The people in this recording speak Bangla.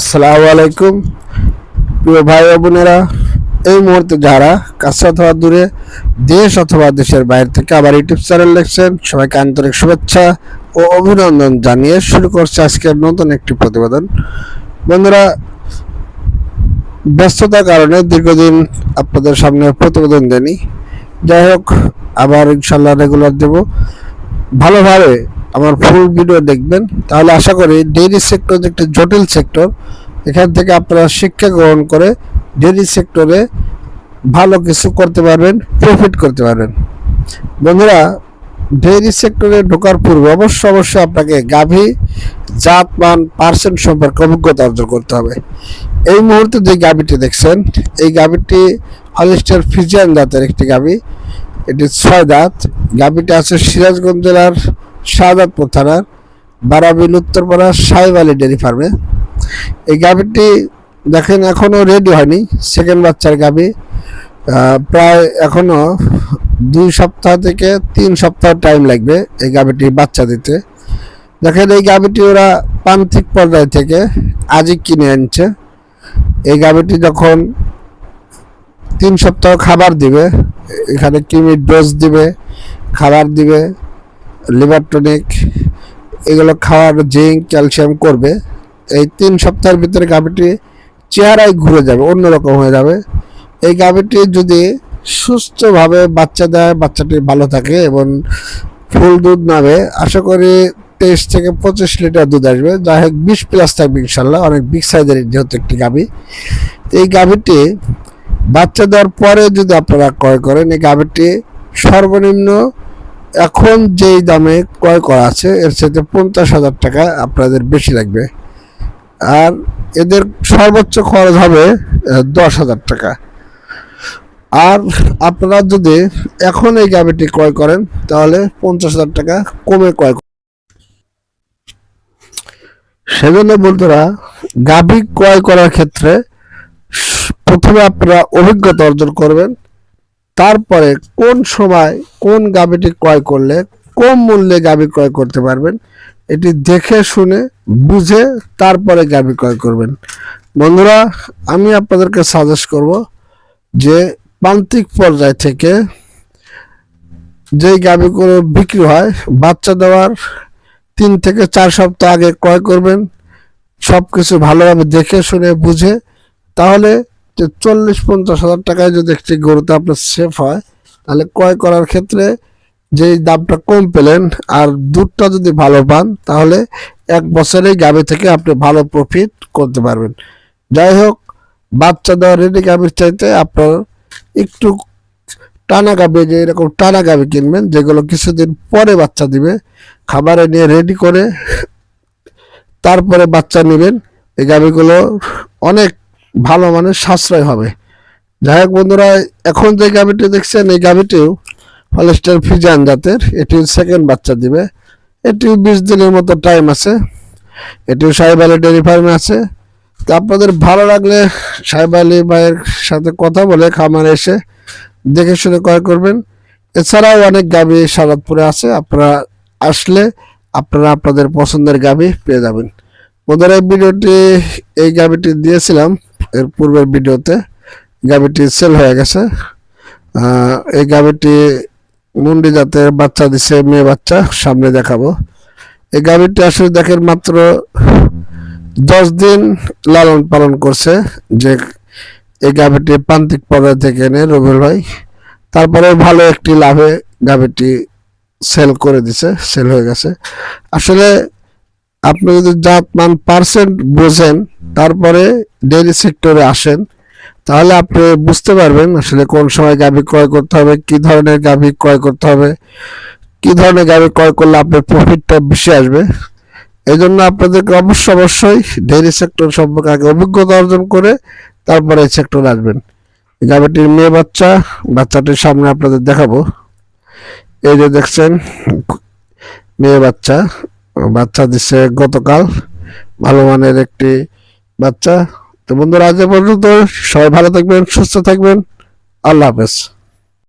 আসসালামু আলাইকুম প্রিয় ভাই ও বোনেরা, এই মুহূর্তে যারা কাছে অথবা দূরে, দেশ অথবা দেশের বাইরে থেকে আবার ইউটিউব চ্যানেল দেখছেন, সবাইকে আন্তরিক শুভেচ্ছা ও অভিনন্দন জানিয়ে শুরু করছে আজকের নতুন একটি প্রতিবেদন। বন্ধুরা, ব্যস্ততার কারণে দীর্ঘদিন আপনাদের সামনে প্রতিবেদন দেনি। যাই হোক, আবার ইনশাল্লাহ রেগুলার দেব। ভালোভাবে আমার ফুল ভিডিও দেখবেন, তাহলে আশা করি ডেইরি সেক্টর একটি জটিল সেক্টর, এখান থেকে আপনারা শিক্ষা গ্রহণ করে ডেইরি সেক্টরে ভালো কিছু করতে পারবেন, প্রফিট করতে পারবেন। বন্ধুরা, ডেইরি সেক্টরে ঢোকার পূর্বে অবশ্যই আপনাকে গাভী জাত মান পার্সেন্ট সম্পর্কে অভিজ্ঞতা অর্জন করতে হবে। এই মুহূর্তে যে গাভীটি দেখছেন, এই গাভীটি হলিস্টার ফ্রিজিয়ান জাতের একটি গাভী। এটি 6 দাঁত। গাভীটি আছে সিরাজগঞ্জ জেলার শাহজাদপুর থানার বারাবিল উত্তরপাড়া সাহেব আলী ডেয়ারি ফার্মে। এই গাভীটি দেখেন এখনো রেডি হয়নি, সেকেন্ড বাচ্চার গাভী। প্রায় এখনো 2 সপ্তাহ থেকে 3 সপ্তাহ টাইম লাগবে এই গাভীটি বাচ্চা দিতে। দেখেন এই গাভীটি ওরা প্রান্তিক পর্যায় থেকে আজই কিনে আনছে। এই গাভীটি যখন 3 সপ্তাহ খাবার দিবে, এখানে কৃমির ডোজ দিবে, খাবার দিবে, লিভার টনিক, এগুলো খাওয়ার, জিঙ্ক, ক্যালসিয়াম করবে। এই 3 সপ্তাহের ভিতরে গাভীটি চেহারায় ঘুরে যাবে, অন্যরকম হয়ে যাবে। এই গাভীটি যদি সুস্থভাবে বাচ্চা দেয়, বাচ্চাটি ভালো থাকে এবং ফুল দুধ নামে, আশা করি 23 থেকে 25 লিটার দুধ আসবে। যাই হোক, 20+ থাকবে ইনশাল্লাহ। অনেক বিগ সাইজের যেহেতু একটি গাভী। এই গাভীটি বাচ্চা দেওয়ার পরে যদি আপনারা ক্রয় করেন, এই গাভীটি সর্বনিম্ন এখন যেই দামে ক্রয় করা আছে এর সাথে 50,000 টাকা আপনাদের বেশি লাগবে। আর এদের সর্বোচ্চ খরচ হবে 10,000 টাকা। আর আপনারা যদি এখন এই গাভীটি ক্রয় করেন, তাহলে 50,000 টাকা কমে ক্রয় করেন। সেজন্য বন্ধুরা, গাভী ক্রয় করার ক্ষেত্রে প্রথমে আপনারা অভিজ্ঞতা অর্জন করবেন। তারপরে কোন সময় কোন গাভীটি ক্রয় করলে কম মূল্যে গাভী ক্রয় করতে পারবেন, এটি দেখে শুনে বুঝে তারপরে গাভী ক্রয় করবেন। বন্ধুরা, আমি আপনাদেরকে সাজেস্ট করব যে প্রান্তিক পর্যায় থেকে যেই গাভীগুলো বিক্রি হয়, বাচ্চা দেওয়ার 3 থেকে 4 সপ্তাহ আগে ক্রয় করবেন। সব কিছু ভালোভাবে দেখে শুনে বুঝে, তাহলে 40-50,000 টাকায় যদি একটি গরুতে আপনার সেফ হয়, তাহলে ক্রয় করার ক্ষেত্রে যেই দামটা কম পেলেন আর দুধটা যদি ভালো পান, তাহলে 1 বছরেই গাভী থেকে আপনি ভালো প্রফিট করতে পারবেন। যাই হোক, বাচ্চা দেওয়া রেডি গাভীর চাইতে আপনার একটু টানা গাভী, যে এরকম টানা গাভী কিনবেন, যেগুলো কিছুদিন পরে বাচ্চা দিবে, খাবারে নিয়ে রেডি করে তারপরে বাচ্চা নেবেন। এই গাভীগুলো অনেক ভালো মানের সাশ্রয় হবে। যাই হোক বন্ধুরা, এখন যে গাভীটি দেখছেন, এই গাভীটিও হলিস্টার ফ্রিজিয়ান জাতের। এটি সেকেন্ড বাচ্চা দিবে। এটিও 20 দিনের মতো টাইম আছে। এটিও সাহেব আলী ডেয়ারি ফার্মে আছে। তো আপনাদের ভালো লাগলে সাহেব আলী ভাইয়ের সাথে কথা বলে খামারে এসে দেখে শুনে ক্রয় করবেন। এছাড়াও অনেক গাভী শাহজাদপুরে আছে, আপনারা আসলে আপনারা আপনাদের পছন্দের গাভী পেয়ে যাবেন। বন্ধুরা, এই গাভীটি দিয়েছিলাম এর পূর্বের ভিডিওতে। গাভীটি সেল হয়ে গেছে। এই গাভীটি মুন্ডি জাতের বাচ্চা দিছে, মেয়ে বাচ্চা, সামনে দেখাবো। এই গাভীটি আসলে দেখেন মাত্র 10 দিন লালন পালন করছে। যে এই গাভীটি প্রান্তিক পর্যায় থেকে এনে রবিউল ভাই, তারপরে ভালো একটি লাভে গাভীটি সেল করে দিছে, সেল হয়ে গেছে। আসলে আপনি যদি জাত মান পার্সেন্ট বোঝেন, তারপরে ডেইরি সেক্টরে আসেন, তাহলে আপনি বুঝতে পারবেন আসলে কোন সময় গাভী ক্রয় করতে হবে, কি ধরনের গাভী ক্রয় করতে হবে, কি ধরনের গাভী ক্রয় করলে আপনার প্রফিটটা বেশি আসবে। এই জন্য আপনাদেরকে অবশ্যই ডেইরি সেক্টর সম্পর্কে আগে অভিজ্ঞতা অর্জন করে তারপরে এই সেক্টরে আসবেন। গাভীটির মেয়ে বাচ্চা, বাচ্চাটির সামনে আপনাদের দেখাবো। এই যে দেখছেন মেয়ে বাচ্চা, বাচ্চা দিচ্ছে গতকাল, ভালো মানের একটি বাচ্চা। তো বন্ধুরা, আজ পর্যন্ত সবাই ভালো থাকবেন, সুস্থ থাকবেন। আল্লাহ হাফেজ।